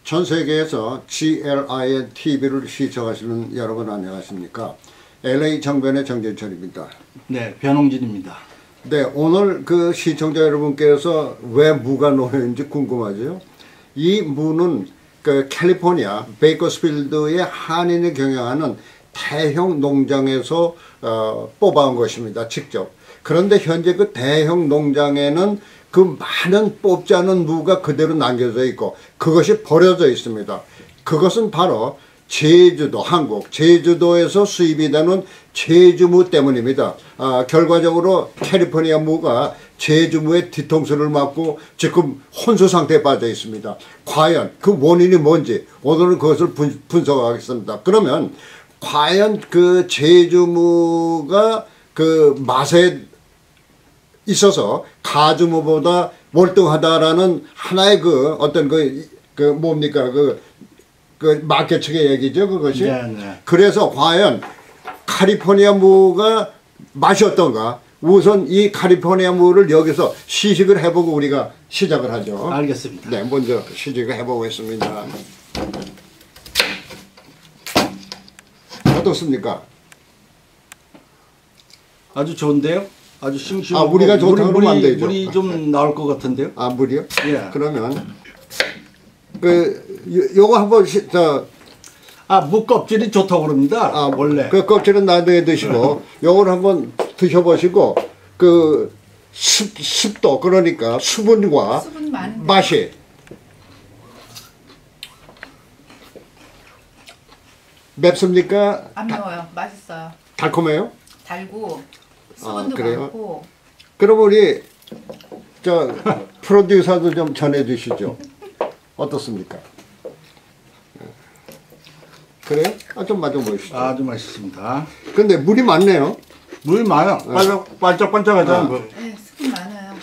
전 세계에서 GLIN TV를 시청하시는 여러분 안녕하십니까? LA 정변의 정재철입니다. 네, 변홍진입니다. 네, 오늘 그 시청자 여러분께서 왜 무가 놓였는지 궁금하죠? 이 무는 그 캘리포니아 베이커스필드의 한인이 경영하는 대형 농장에서 뽑아온 것입니다. 직접. 그런데 현재 그 대형 농장에는 그 많은 뽑지 않은 무가 그대로 남겨져 있고 그것이 버려져 있습니다. 그것은 바로 제주도, 한국 제주도에서 수입이 되는 제주무 때문입니다. 결과적으로 캘리포니아 무가 제주무의 뒤통수를 맞고 지금 혼수 상태에 빠져 있습니다. 과연 그 원인이 뭔지 오늘은 그것을 분석하겠습니다. 그러면 과연 그 제주무가 그 맛에 있어서 가주무보다 월등하다라는 하나의 그 어떤 그 뭡니까 그 마켓 측의 얘기죠, 그것이. 네. 그래서 과연 캘리포니아 무가 맛이 어떤가? 우선 이 캘리포니아 무를 여기서 시식을 해보고 우리가 시작을 하죠. 알겠습니다. 네, 먼저 시식을 해보겠습니다. 어떻습니까? 아주 좋은데요? 아주 싱싱하고 우리가 좋다고 그러면 안 되죠. 물이 좀 나올 것 같은데요? 물이요? 예. 그러면 요거 한번 무 껍질이 좋다고 그럽니다. 원래. 그 껍질은 나중에 드시고 요걸 한번 드셔보시고 그 습도 그러니까 수분과 맛이 맵습니까? 안 매워요. 맛있어요. 달콤해요? 달고 수분도 그래요? 많고. 그럼 우리 프로듀서도 좀 전해주시죠. 어떻습니까? 그래요? 좀 마셔보시죠. 아주 맛있습니다. 근데 물이 많네요. 물 많아요. 반짝반짝하잖아요. 네, 수분 많아요.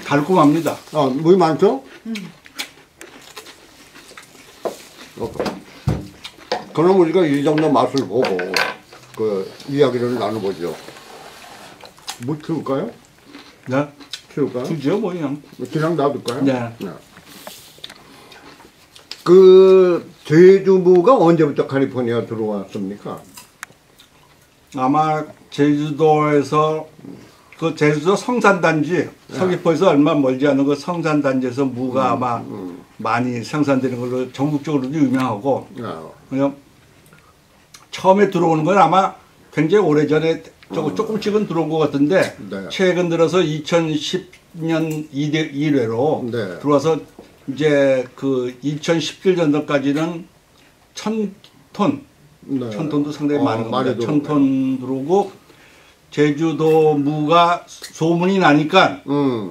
달콤합니다. 물이 많죠? 그럼 우리가 이 정도 맛을 보고 그 이야기를 나눠보죠. 물 키울까요? 네. 키울까요? 그죠, 뭐 그냥 놔둘까요? 네. 그 제주무가 언제부터 캘리포니아 들어왔습니까? 아마 제주도에서 그 제주도 성산단지 서귀포에서 얼마 멀지 않은 그 성산단지에서 무가 아마 많이 생산되는 걸로 전국적으로도 유명하고 그냥 처음에 들어오는 건 아마 굉장히 오래전에 조금씩은 들어온 것 같은데 최근 들어서 2010년 1회로 들어와서 이제 그 2017년도까지는 1000톤, 1000톤도 상당히 많은 겁니다. 1000톤 들어오고 제주도 무가 소문이 나니까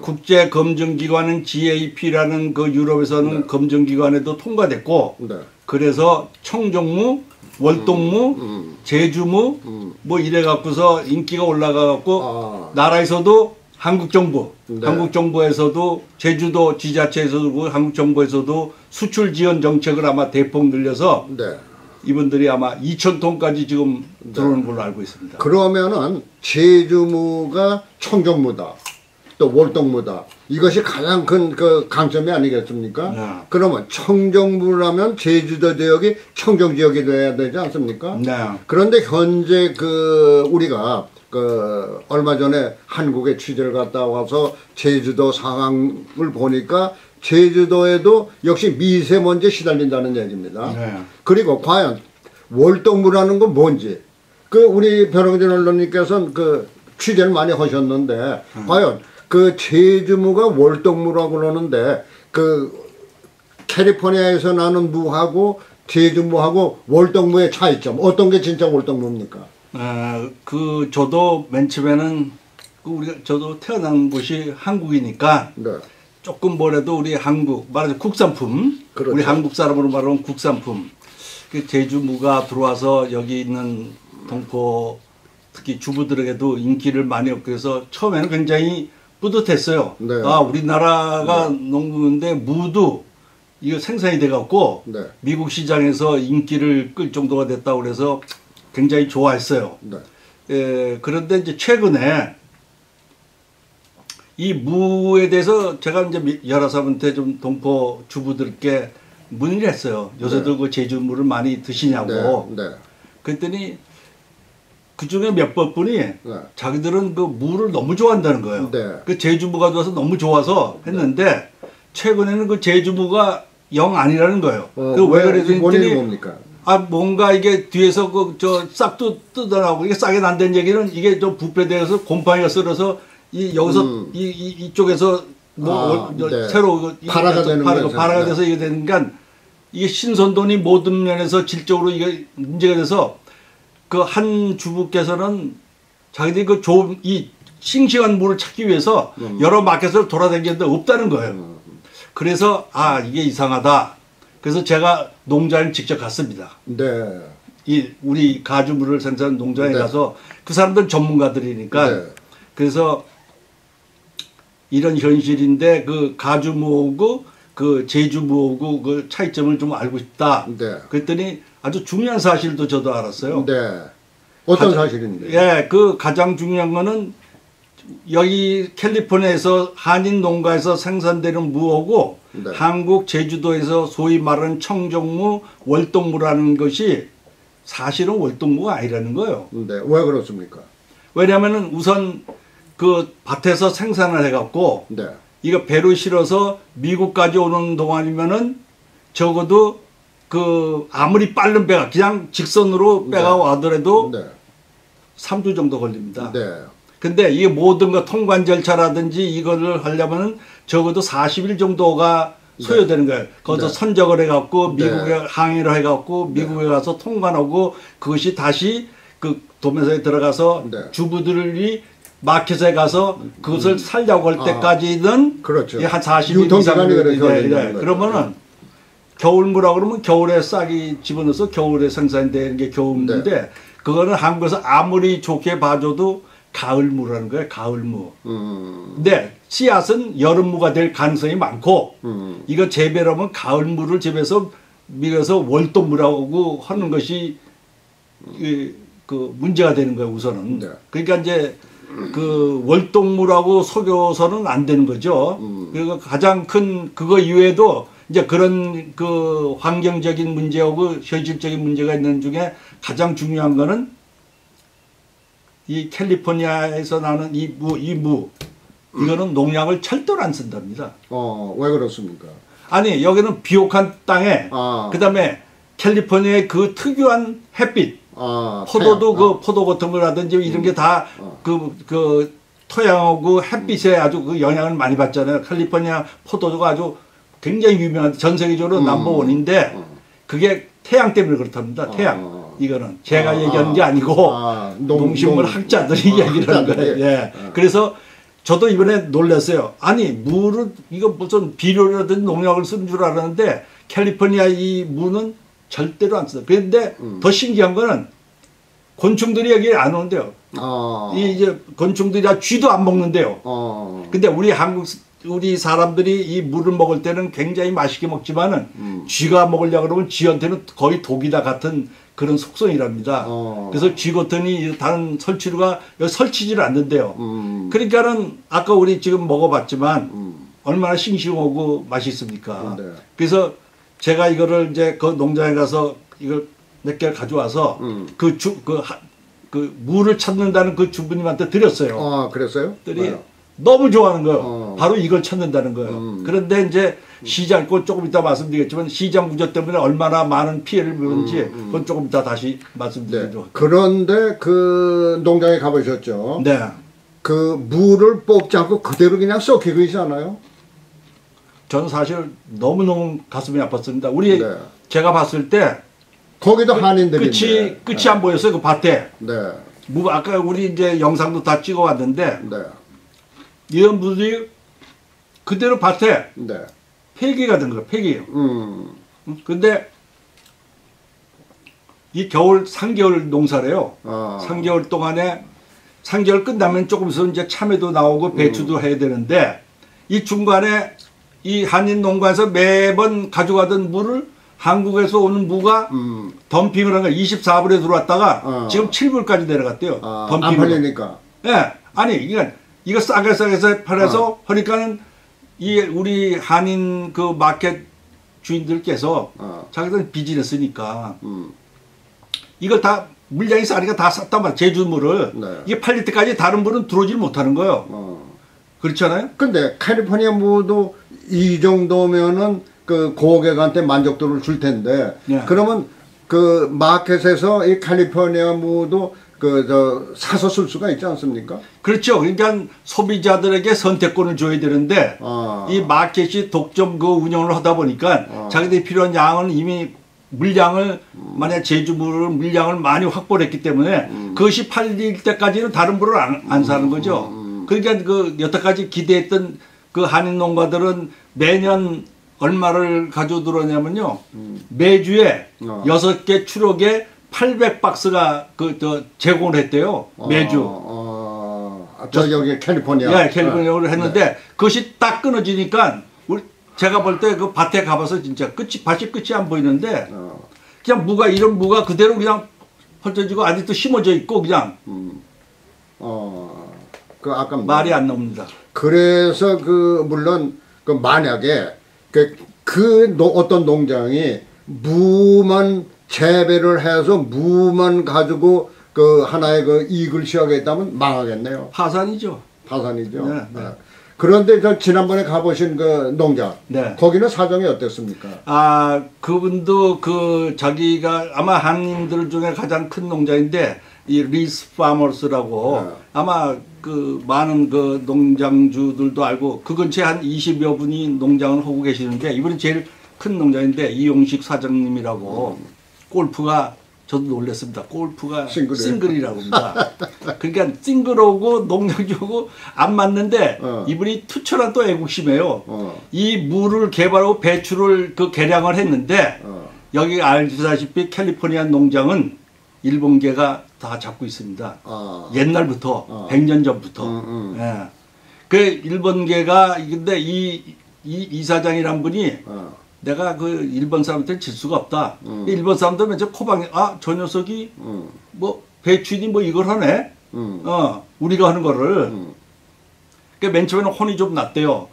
국제 검증기관은 GAP라는 그 유럽에서는 검증기관에도 통과됐고 그래서 청정무, 월동무, 제주무 뭐 이래 갖고서 인기가 올라가 갖고 나라에서도 한국정부에서도 제주도 지자체에서도 한국정부에서도 수출 지원 정책을 아마 대폭 늘려서 이분들이 아마 2000톤까지 지금 들어오는 걸로 알고 있습니다. 그러면은 제주무가 청정무다, 또 월동무다. 이것이 가장 큰 그 강점이 아니겠습니까? 그러면 청정무라면 제주도 지역이 청정 지역이 돼야 되지 않습니까? 그런데 현재 우리가 얼마 전에 한국에 취재를 갔다 와서 제주도 상황을 보니까 제주도에도 역시 미세먼지에 시달린다는 얘기입니다. 그리고 과연 월동무라는 건 뭔지 우리 변홍진 언론님께서는 취재를 많이 하셨는데 과연 제주무가 월동무라고 그러는데 캘리포니아에서 나는 무하고 제주무하고 월동무의 차이점 어떤 게 진짜 월동무입니까? 저도 맨 처음에는 저도 태어난 곳이 한국이니까 조금 뭐래도 우리 한국 말하자면 국산품 우리 한국 사람으로 말하면 국산품 제주무가 들어와서 여기 있는 동포 특히 주부들에게도 인기를 많이 얻고 해서 처음에는 굉장히 뿌듯했어요. 우리나라가 농부인데 무도 이거 생산이 돼 갖고 미국 시장에서 인기를 끌 정도가 됐다고 그래서 굉장히 좋아했어요. 그런데 이제 최근에 이 무에 대해서 제가 이제 여러 사람한테 좀 동포 주부들께 문의를 했어요. 요새도 그 제주물을 많이 드시냐고. 네. 그랬더니 그 중에 몇몇 분이 자기들은 그 무를 너무 좋아한다는 거예요. 그 제주무가 좋아서 너무 좋아서 했는데 최근에는 그 제주무가 영 아니라는 거예요. 왜 그랬더니 원인이 뭡니까? 뭔가 이게 뒤에서 저 싹도 뜯어나오고 이게 싹이 난다는 얘기는 이게 좀 부패되어서 곰팡이가 쓸어서 여기서 이쪽에서 새로 발화가 되는 거예요. 발화가 돼서 이게 되니까 이게 신선도니 모든 면에서 질적으로 이게 문제가 돼서 그 한 주부께서는 자기들이 그 좋은 이 싱싱한 물을 찾기 위해서 여러 마켓을 돌아다녔는데 없다는 거예요. 그래서 이게 이상하다. 그래서 제가 농장에 직접 갔습니다. 이 우리 가주물을 생산하는 농장에 가서 그 사람들은 전문가들이니까 그래서 이런 현실인데 그 가주무하고 그 제주무하고 그 차이점을 좀 알고 싶다. 그랬더니 아주 중요한 사실도 저도 알았어요. 어떤 사실인데? 예, 그 가장 중요한 거는 여기 캘리포니아에서 한인 농가에서 생산되는 무하고 한국 제주도에서 소위 말하는 청정무, 월동무라는 것이 사실은 월동무가 아니라는 거예요. 왜 그렇습니까? 왜냐하면은 우선 그 밭에서 생산을 해갖고 이거 배로 실어서 미국까지 오는 동안이면은 적어도 그 아무리 빠른 배가 그냥 직선으로 배가 와더라도 3주 정도 걸립니다. 근데 이게 모든 거 통관 절차라든지 이거를 하려면은 적어도 40일 정도가 소요되는 거예요. 거기서 선적을 해갖고 미국에 항의를 해갖고 미국에 가서 통관하고 그것이 다시 그 도매사에 들어가서 주부들이 마켓에 가서 그것을 살려고 할 때까지는 그렇죠. 한 40일 이상 그러면은 겨울무라고 그러면 겨울에 싹이 집어넣어서 겨울에 생산되는 게 겨울무인데 그거는 한국에서 아무리 좋게 봐줘도 가을무라는 거예요. 가을무. 근데 씨앗은 여름무가 될 가능성이 많고 이거 재배를 하면 가을무를 재배해서 미국에서 월동무라고 하는 것이 그 문제가 되는 거예요. 우선은. 그러니까 이제 그 월동무라고 속여서는 안 되는 거죠. 그리고 가장 큰 그거 이외에도 이제 그런 그 환경적인 문제하고 현실적인 문제가 있는 중에 가장 중요한 거는 이 캘리포니아에서 나는 이 무 이거는 농약을 절대로 안 쓴답니다. 왜 그렇습니까? 아니 여기는 비옥한 땅에 그다음에 캘리포니아의 그 특유한 햇빛 포도도 그 포도버텀이라든지 이런 게 다 그 토양하고 햇빛에 아주 그 영향을 많이 받잖아요. 캘리포니아 포도가 아주 굉장히 유명한 전 세계적으로 넘버원인데 그게 태양 때문에 그렇답니다. 태양. 이거는 제가 얘기하는 게 아니고 농식물 학자들이 얘기를 하는 거예요. 예. 그래서 저도 이번에 놀랐어요. 아니 무를 이거 무슨 비료라든지 농약을 쓰는 줄 알았는데 캘리포니아 이 무는 절대로 안 써요. 그런데 더 신기한 거는 곤충들이 여기 안 오는데요. 이제 곤충들이 쥐도 안 먹는데요. 근데 우리 사람들이 이 물을 먹을 때는 굉장히 맛있게 먹지만은 쥐가 먹으려고 그러면 쥐한테는 거의 독이다 같은 그런 속성이랍니다. 그래서 쥐 같으니 다른 설치류가 여기 설치지를 않는데요. 그러니까는 아까 우리 지금 먹어봤지만 얼마나 싱싱하고 맛있습니까? 그래서 제가 이거를 이제 그 농장에 가서 이걸 몇 개를 가져와서 그 무를 찾는다는 그 주부님한테 드렸어요. 그랬어요? 너무 좋아하는 거예요. 바로 이걸 찾는다는 거예요. 그런데 이제 시장, 그건 조금 이따 말씀드리겠지만 시장 구조 때문에 얼마나 많은 피해를 보는지 그건 조금 이따 다시 말씀드리도록 할게요. 그런데 그 농장에 가보셨죠? 네. 그 무를 뽑지 않고 그대로 그냥 썩히고 있지 않아요? 저는 사실 너무너무 가슴이 아팠습니다. 제가 봤을 때 거기도 한인들인데 끝이 안 보였어요. 그 밭에. 무 아까 우리 이제 영상도 다 찍어 왔는데 이런 무들이 그대로 밭에 폐기가 된 거예요. 폐기예요. 근데 이 겨울 3개월 농사래요. 3개월 동안에 3개월 끝나면 조금 있으면 이제 참외도 나오고 배추도 해야 되는데 이 중간에 이 한인 농가에서 매번 가져가던 무를 한국에서 오는 무가 덤핑을 한 거예요. 24불에 들어왔다가 지금 7불까지 내려갔대요. 덤핑으로. 안 팔리니까. 예. 아니, 이거 싸게 팔아서 하니까는 이 우리 한인 그 마켓 주인들께서 자기들은 비즈니스니까 이걸 다 물량이 싸니까 다 쌌단 말이야. 제주물을. 네. 이게 팔릴 때까지 다른 물은 들어오질 못하는 거예요. 그렇잖아요? 근데 캘리포니아 무도 이 정도면은 그 고객한테 만족도를 줄 텐데 네. 그러면 그 마켓에서 이 캘리포니아 무도 사서 쓸 수가 있지 않습니까? 그렇죠. 그러니까 소비자들에게 선택권을 줘야 되는데 이 마켓이 독점 그 운영을 하다 보니까 자기들이 필요한 양은 이미 물량을 만약 제주물을 물량을 많이 확보를 했기 때문에 그것이 팔릴 때까지는 다른 물을 안 사는 거죠. 그러니까 그 여태까지 기대했던 그 한인 농가들은 매년 얼마를 가지고 들어오냐면요. 매주에 6개 추록에 800박스가 제공을 했대요. 매주. 여기 캘리포니아. 예, 캘리포니아를 했는데 네. 그것이 딱 끊어지니까 제가 볼 때 그 밭에 가봐서 진짜 밭이 끝이 안 보이는데 그냥 이런 무가 그대로 그냥 펼쳐지고 아직도 심어져 있고 그냥 그 아까 말이 안 나옵니다. 그래서 물론 만약에 어떤 농장이 무만 재배를 해서 무만 가지고 하나의 이익을 취하겠다면 망하겠네요. 파산이죠. 파산이죠. 네, 네. 그런데 지난번에 가보신 그 농장, 네. 거기는 사정이 어땠습니까? 그분도 자기가 아마 한인들 중에 가장 큰 농장인데 이 리스 파머스라고 네. 아마 많은 농장주들도 알고 그 근처에 한 20여 분이 농장을 하고 계시는데 이분이 제일 큰 농장인데 이용식 사장님이라고 골프가 저도 놀랐습니다. 골프가 싱글이라고 합니다. 그러니까 싱글하고 농장주하고 안 맞는데 이분이 투철한 또 애국심이에요. 이 무를 개발하고 배출을 개량을 했는데 여기 알다시피 캘리포니아 농장은 일본계가 다 잡고 있습니다. 옛날부터 100년 전부터. 예. 그 일본계가 근데 이 이사장이란 분이 내가 일본 사람한테 질 수가 없다. 일본 사람들 맨 코방에 저 녀석이 배추니 이걸 하네. 우리가 하는 거를. 맨 처음에는 혼이 좀 났대요.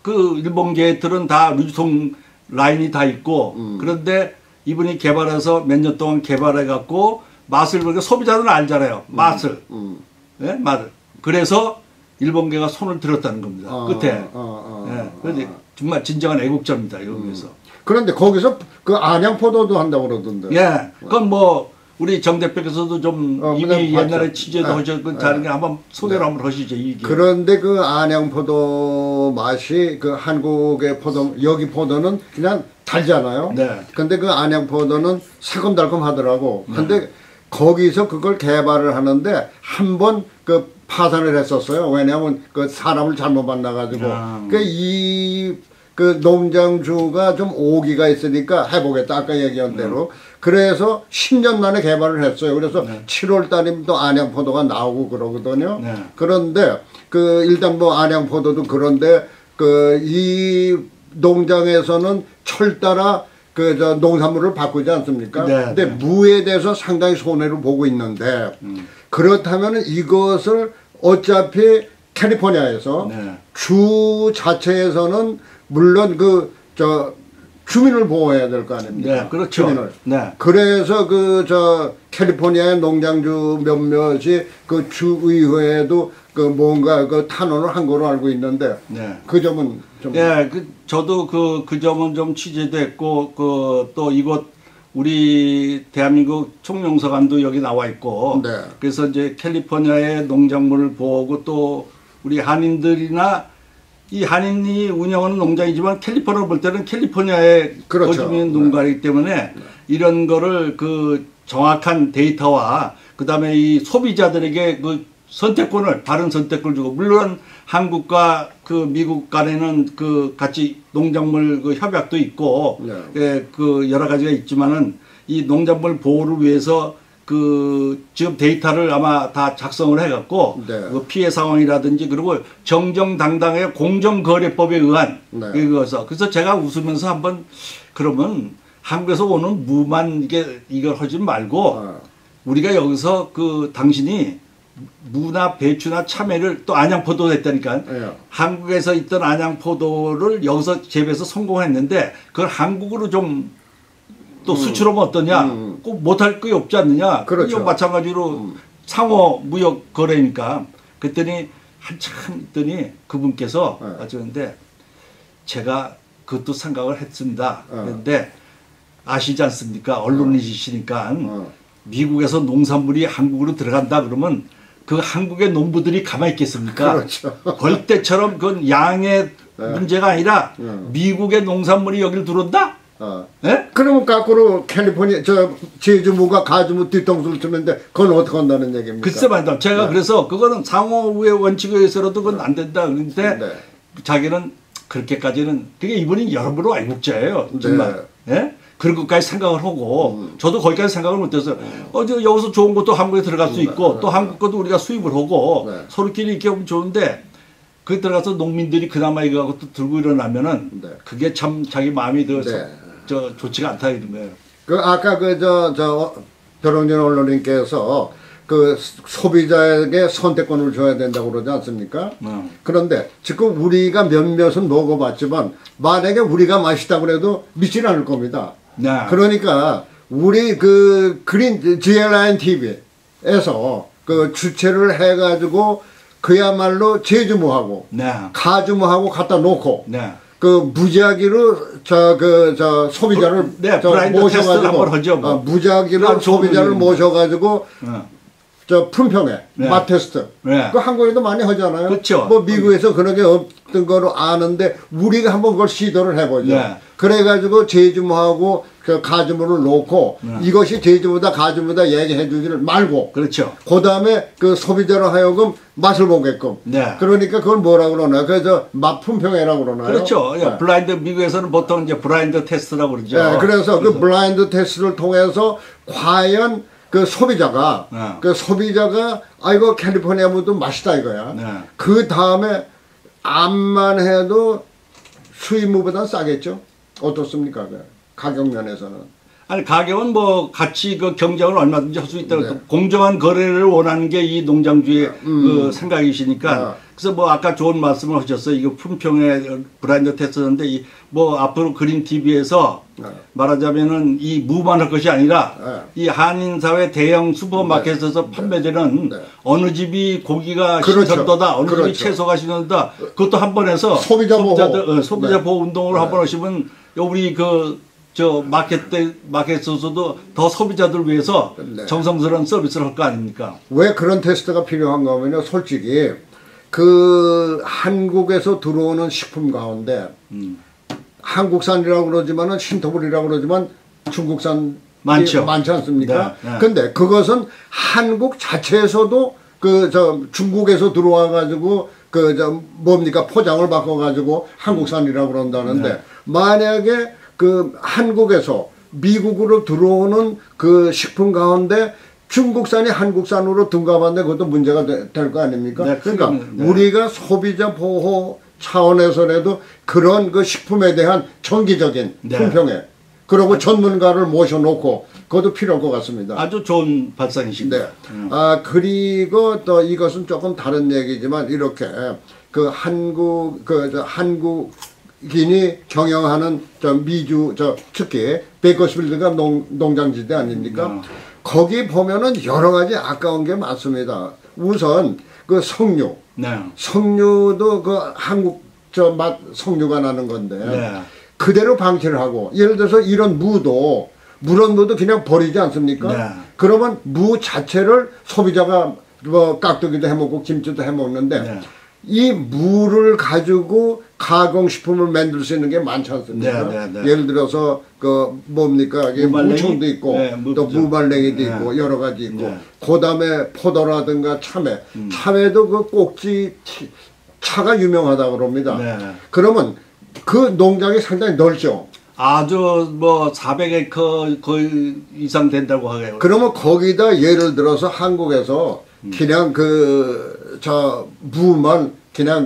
그 일본계들은 다 유통 라인이 다 있고 그런데 이분이 개발해서 몇 년 동안 개발해 갖고 맛을 보니까 소비자들은 알잖아요. 맛을. 네? 맛을. 그래서 일본계가 손을 들었다는 겁니다. 끝에. 그런데 정말 진정한 애국자입니다. 여기서. 그런데 거기서 안양포도도 한다고 그러던데. 예. 그건 우리 정 대표께서도 좀 이미 옛날에 취재도 하셨고 다른 게 한번 소개를 한번 하시죠. 이게. 그런데 안양포도 맛이 한국의 포도, 여기 포도는 그냥 달잖아요. 네. 근데 안양포도는 새콤달콤 하더라고. 근데 거기서 그걸 개발을 하는데 한번 파산을 했었어요. 왜냐하면 사람을 잘못 만나가지고. 농장주가 좀 오기가 있으니까 해보겠다. 아까 얘기한 대로. 그래서 10년 만에 개발을 했어요. 그래서 7월 달이면 또 안양포도가 나오고 그러거든요. 그런데 일단 안양포도도 그런데 이 농장에서는 철따라 농산물을 바꾸지 않습니까? 근데 무에 대해서 상당히 손해를 보고 있는데 그렇다면 이것을 어차피 캘리포니아에서 주 자체에서는 물론 주민을 보호해야 될 거 아닙니까? 네, 그렇죠. 주민을. 네. 그래서 캘리포니아의 농장주 몇몇이 주의회에도 뭔가 탄원을 한 거로 알고 있는데 그 점은 좀. 예, 저도 그 점은 좀 취재도 했고 또 이곳 우리 대한민국 총영사관도 여기 나와 있고 그래서 이제 캘리포니아의 농작물을 보고 또 우리 한인들이나 이 한인이 운영하는 농장이지만 캘리포니아 볼 때는 캘리포니아에 거주민 농가이기 때문에 이런 거를 정확한 데이터와 그다음에 이 소비자들에게 선택권을 바른 선택권을 주고 물론 한국과 미국 간에는 같이 농작물 협약도 있고 여러 가지가 있지만은 이 농작물 보호를 위해서 지금 데이터를 아마 다 작성을 해갖고 피해 상황이라든지 그리고 정정당당의 공정거래법에 의한 그래서 제가 웃으면서 한번 그러면 한국에서 오는 무만 이걸 하지 말고 우리가 여기서 당신이 무나 배추나 참외를 또 안양포도 했다니까. 예. 한국에서 있던 안양포도를 여기서 재배해서 성공했는데 그걸 한국으로 좀 또 수출하면 어떠냐? 꼭 못할 게 없지 않느냐? 그렇죠. 마찬가지로 상호 무역 거래니까. 그랬더니 한참 있더니 그분께서 하셨는데 제가 그것도 생각을 했습니다. 그런데 아시지 않습니까? 언론이시니까 미국에서 농산물이 한국으로 들어간다 그러면 그 한국의 농부들이 가만히 있겠습니까? 그렇죠. 벌떼처럼 그건 양의 문제가 아니라 미국의 농산물이 여기를 들어온다? 네? 그러면 거꾸로 캘리포니아 저 제주무가 가주무 뒤통수를 치는데 그건 어떻게 한다는 얘기입니까? 글쎄 말이야. 제가 그래서 그거는 상호의 원칙에 의해서라도 그건 안 된다. 그런데 자기는 그렇게까지는 그게 이분이 여러모로 애국자예요. 정말. 예? 그런 것까지 생각을 하고 저도 거기까지 생각을 못해서 여기서 좋은 것도 한국에 들어갈 수 있고 또 한국 것도 우리가 수입을 하고 서로끼리 이렇게 하면 좋은데 그 들어가서 농민들이 그나마 이거 갖고 또 들고 일어나면은 그게 참 자기 마음이 저 좋지가 않다 이런 거예요. 그 아까 벼롱진 언론인께서 그 소비자에게 선택권을 줘야 된다고 그러지 않습니까? 그런데 지금 우리가 몇몇은 먹어봤지만 만약에 우리가 맛있다고 그래도 믿지는 않을 겁니다. 그러니까 우리 그 그린 GLIN TV에서 그 주최를 해가지고 그야말로 제주무하고 가주무하고 갖다 놓고 그 무작위로 소비자를 모셔가지고 무작위로 소비자를 모셔가지고 품평회 맛테스트 그 한국에도 많이 하잖아요. 그렇죠. 뭐 미국에서 그런 게 없던 거로 아는데 우리가 한번 그걸 시도를 해보죠. 그래가지고 제주무하고 그 가주무를 놓고 이것이 제주무다 가주무다 얘기해 주지를 말고 그렇죠. 그 다음에 그 소비자로 하여금 맛을 보게끔 그러니까 그걸 뭐라고 그러나요? 그래서 맛 품평회라고 그러나요? 그렇죠. 블라인드 미국에서는 보통 이제 블라인드 테스트라고 그러죠. 그래서 그 블라인드 테스트를 통해서 과연 그 소비자가 이거 캘리포니아 무도 맛있다 이거야. 그 다음에 암만 해도 수입무보다 싸겠죠? 어떻습니까? 가격 면에서는. 아니 가격은 뭐 같이 그 경쟁을 얼마든지 할 수 있다고 공정한 거래를 원하는 게 이 농장주의 그 생각이시니까 그래서 뭐 아까 좋은 말씀을 하셨어요. 이거 품평회 브라인드 테스트인데 뭐 앞으로 그린 TV에서 말하자면은 이 무만 할 것이 아니라 이 한인사회 대형 슈퍼마켓에서 판매되는 어느 집이 고기가 신선도다, 어느 집이 채소가 신선도다, 그것도 한 번 해서 소비자 보호 운동을 한 번 하시면 우리 마켓에서도 더 소비자들 위해서 정성스러운 서비스를 할 거 아닙니까? 왜 그런 테스트가 필요한가 하면요, 솔직히 그 한국에서 들어오는 식품 가운데 한국산이라고 그러지만은 신토불이라고 그러지만 중국산 많지 않습니까? 근데 그것은 한국 자체에서도 중국에서 들어와 가지고 포장을 바꿔 가지고 한국산이라고 그런다는데 만약에 그 한국에서 미국으로 들어오는 그 식품 가운데 중국산이 한국산으로 둔갑한데 그것도 문제가 될 거 아닙니까? 그러니까 우리가 소비자 보호 차원에서라도 그런 그 식품에 대한 정기적인 품평회 그리고 전문가를 모셔놓고 그것도 필요할 것 같습니다. 아주 좋은 발상이십니다. 그리고 또 이것은 조금 다른 얘기지만 이렇게 그 한국인이 경영하는 미주 특히 베이커스필드가 농장지대 아닙니까? 거기 보면은 여러 가지 아까운 게 많습니다. 우선 그 석류, 석류도 그 한국 맛 석류가 나는 건데 그대로 방치를 하고 예를 들어서 이런 무도 그냥 버리지 않습니까? 그러면 무 자체를 소비자가 뭐 깍두기도 해먹고 김치도 해먹는데 이 무를 가지고 가공식품을 만들 수 있는 게 많지 않습니까? 예를 들어서 무청도 있고 또 무말랭이도 있고 여러 가지 있고 그 다음에 포도라든가 참외도 그 꼭지 차가 유명하다 그럽니다. 그러면 그 농장이 상당히 넓죠. 아주 뭐 400에이커 거의 이상 된다고 하게요. 그러면 거기다 예를 들어서 한국에서 그냥 무만 그냥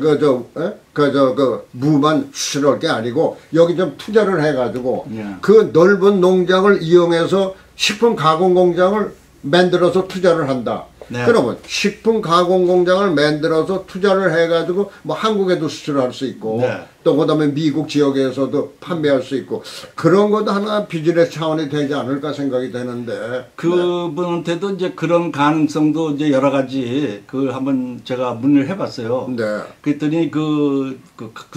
무만 수출할 게 아니고 여기 좀 투자를 해가지고 그 넓은 농장을 이용해서 식품 가공 공장을 만들어서 투자를 한다. 네. 그러면 식품 가공 공장을 만들어서 투자를 해가지고 뭐 한국에도 수출할 수 있고 네. 또 그다음에 미국 지역에서도 판매할 수 있고 그런 것도 하나 비즈니스 차원이 되지 않을까 생각이 되는데 그분한테도 이제 그런 가능성도 이제 여러 가지 그 한번 제가 문의를 해봤어요. 네. 그랬더니 그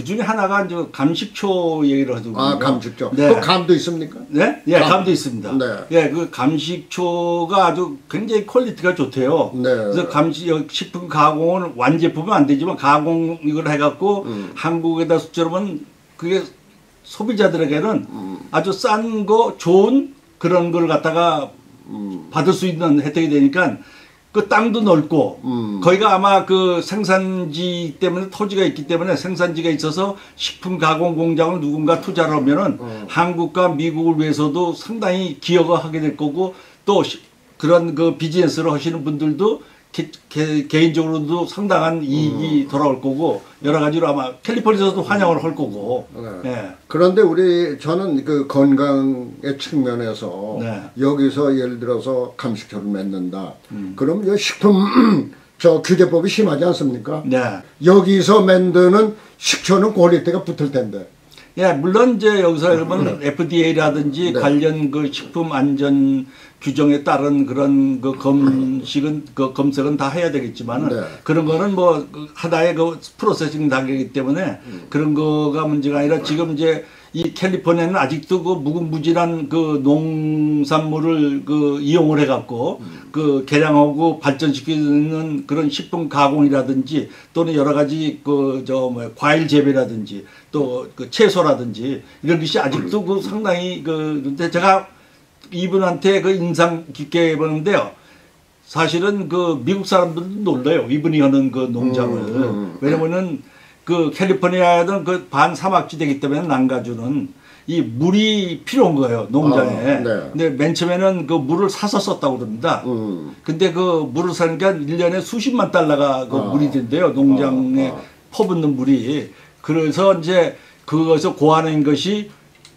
중에 하나가 이제 감식초 얘기를 하더군요. 아, 감식초. 네. 그 감도 있습니까? 네? 예, 감도 있습니다. 네. 예, 그 감식초가 아주 굉장히 퀄리티가 좋대요. 네. 그래서 식품 가공은 완제품은 안 되지만 가공 이걸 해갖고 한국에다 수출하면 그게 소비자들에게는 아주 싼 거 좋은 그런 걸 갖다가 받을 수 있는 혜택이 되니까 그 땅도 넓고 거기가 아마 그 생산지 때문에 토지가 있기 때문에 생산지가 있어서 식품 가공 공장을 누군가 투자를 하면은 한국과 미국을 위해서도 상당히 기여가 하게 될 거고 또 그런 그 비즈니스를 하시는 분들도 개인적으로도 상당한 이익이 돌아올 거고 여러 가지로 아마 캘리포니아에서도 환영을 할 거고. 네. 네. 그런데 저는 그 건강의 측면에서 네. 여기서 예를 들어서 감식초를 맺는다. 그럼 이 식품 저 규제법이 심하지 않습니까? 네. 여기서 만드는 식초는 퀄리티가 붙을 텐데. 예, 물론 이제 여기서 그러면 FDA라든지 네. 관련 그 식품 안전 규정에 따른 그런 그 검색은 다 해야 되겠지만은 네. 그런 거는 뭐 하나의 그 프로세싱 단계이기 때문에 그런 거가 문제가 아니라 지금 이제 이 캘리포니아는 아직도 그 무궁무진한 그 농산물을 그 이용을 해갖고 그 개량하고 발전시키는 그런 식품 가공이라든지 또는 여러 가지 그 과일 재배라든지 또 그 채소라든지 이런 것이 아직도 그 상당히 근데 제가 이분한테 그 인상 깊게 보는데요. 사실은 그 미국 사람들도 놀라요. 이분이 하는 그 농장을. 왜냐면은 그 캘리포니아는 그 반사막지대이기 때문에 난가주는 이 물이 필요한 거예요. 농장에. 네. 근데 맨 처음에는 그 물을 사서 썼다고 그럽니다. 근데 그 물을 사는 게 한 1년에 수십만 달러가 그 물이 된대요. 농장에 퍼붓는 물이. 그래서 이제 그것을 고안한 것이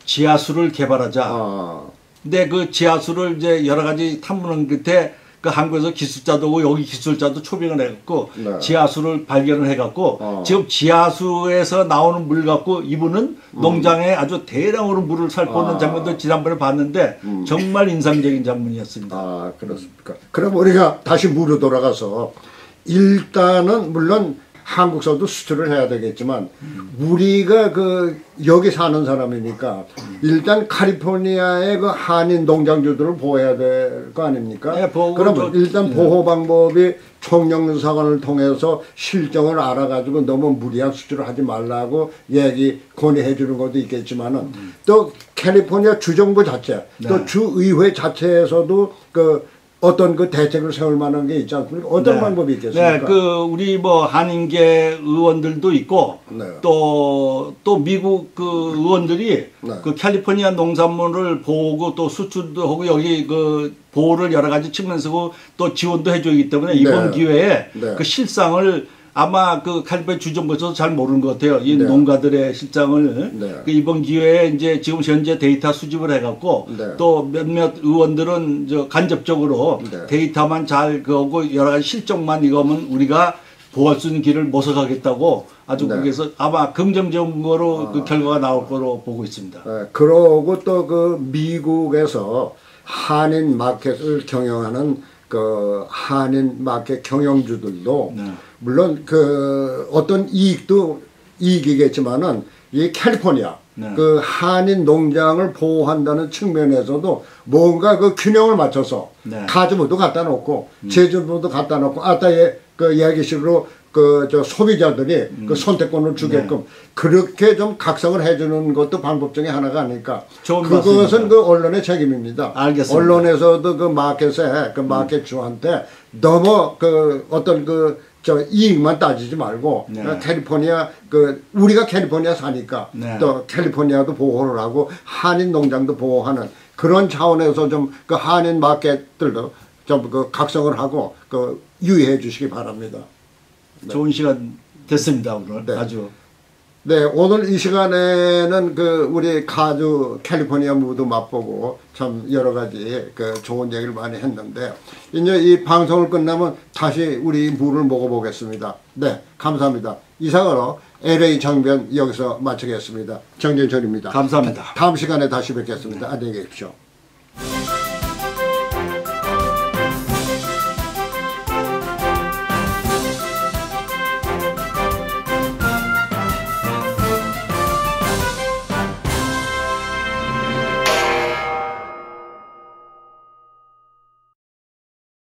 지하수를 개발하자. 근데 그 지하수를 이제 여러 가지 탐문한 끝에 그 한국에서 기술자도 오고 여기 기술자도 초빙을 해갖고 네. 지하수를 발견을 해갖고 지금 지하수에서 나오는 물 갖고 이분은 농장에 아주 대량으로 물을 살고 있는 장면도 지난번에 봤는데 정말 인상적인 장면이었습니다. 아, 그렇습니까? 그럼 우리가 다시 물로 돌아가서 일단은 물론 한국서도 수출을 해야 되겠지만 우리가 그 여기 사는 사람이니까 일단 캘리포니아의 그 한인 농장주들을 보호해야 될 거 아닙니까? 네, 그러면 일단 보호 방법이 총영사관을 통해서 실정을 알아가지고 너무 무리한 수출을 하지 말라고 건의해 주는 것도 있겠지만은 또 캘리포니아 주정부 자체 또 주의회 자체에서도 어떤 그 대책을 세울 만한 게 있지 않습니까? 어떤 네. 방법이 있겠습니까? 네, 우리 뭐 한인계 의원들도 있고, 네. 또 미국 그 의원들이 네. 그 캘리포니아 농산물을 보고 또 수출도 하고 여기 그 보호를 여러 가지 측면에서 또 지원도 해주기 때문에 이번 네. 기회에 네. 그 실상을 아마 그 캘리포니아 주정부에서 잘 모르는 것 같아요. 이 네. 농가들의 실상을. 네. 그 이번 기회에 이제 지금 현재 데이터 수집을 해갖고 네. 또 몇몇 의원들은 간접적으로 네. 데이터만 잘 그거고 여러 가지 실적만 이거면 우리가 보호할 수 있는 길을 모색하겠다고 아주 네. 거기서 아마 긍정적인 거로 그 결과가 나올 거로 보고 있습니다. 네. 그러고 또 그 미국에서 한인 마켓을 경영하는 그 한인 마켓 경영주들도 네. 물론 그 어떤 이익도 이익이겠지만은 이 캘리포니아 네. 그 한인 농장을 보호한다는 측면에서도 뭔가 그 균형을 맞춰서 네. 가주부도 갖다 놓고 제주부도 갖다 놓고 그 이야기식으로 소비자들이 그 선택권을 주게끔 네. 그렇게 좀 각성을 해주는 것도 방법 중에 하나가 아닐까. 좋은 그것은 말씀입니다. 그 언론의 책임입니다. 알겠습니다. 언론에서도 그 마켓에 그 마켓주한테 너무 그 어떤 이익만 따지지 말고 네. 캘리포니아 우리가 캘리포니아 사니까 네. 또 캘리포니아도 보호를 하고 한인 농장도 보호하는 그런 차원에서 좀 그 한인 마켓들도 좀 그 각성을 하고 유의해 주시기 바랍니다. 좋은 시간 됐습니다 오늘. 네. 아주 네, 오늘 이 시간에는 그 우리 카주 캘리포니아 무도 맛보고 참 여러 가지 그 좋은 얘기를 많이 했는데 이제 이 방송을 끝나면 다시 우리 무를 먹어보겠습니다. 네, 감사합니다. 이상으로 LA 정변 여기서 마치겠습니다. 정진철입니다. 감사합니다. 다음 시간에 다시 뵙겠습니다. 안녕히 계십시오.